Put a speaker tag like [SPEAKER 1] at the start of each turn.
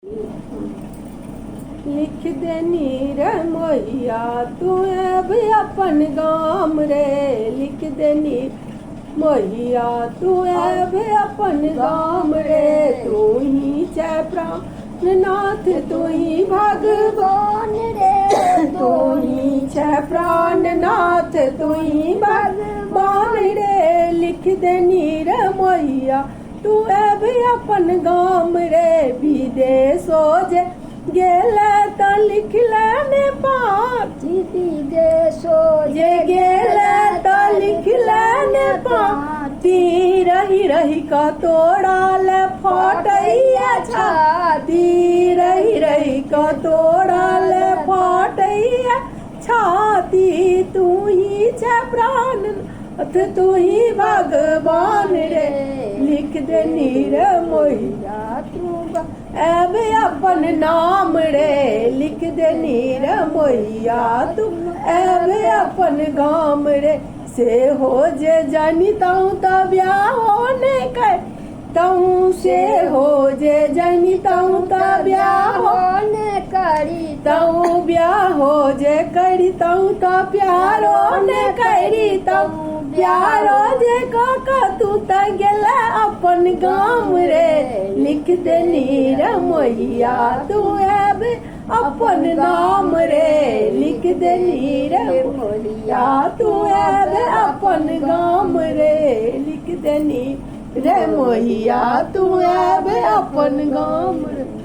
[SPEAKER 1] लिख देनी रे मोहिया तू अब अपन गाम रे। लिख देनी मोहिया तू अब अपन गाम रे। तू ही जय प्राणनाथ तू ही भगवान रे। तू ही जय प्राणनाथ तू ही भगवान रे। लिख देनी रे मोहिया तू अब अपन गाम रे। विदेशो जे गेले त लिख लेने पाती। विदेशो जे गेले त लिख लेने पाती। रही रही का तोड़ा ले फाटैया छाती। रही रही का तोड़ा ले फाटैया छाती। तू ही छे प्राण तू ही भगवान रे। लिख देनी रे मोहिया तू अब अपन नाम रे। लिख देनी रे मोहिया तू अब अपन गाम रे। से हो जे जनिताऊं त ब्याह होने कर तऊ। से हो जे जनिताऊं त ब्याह होने करी तऊ। ब्याह हो जे करी तऊ त प्यारो ने करी तऊ। प्यारो जे काका तू त गेला अपन गाम रे। लिख देनी रे मोहिया तू अब अपन नाम रे। लिख देनी रे मोहिया तू अब अपन गाम रे। लिख देनी रे मोहिया तू अब अपन गाम रे।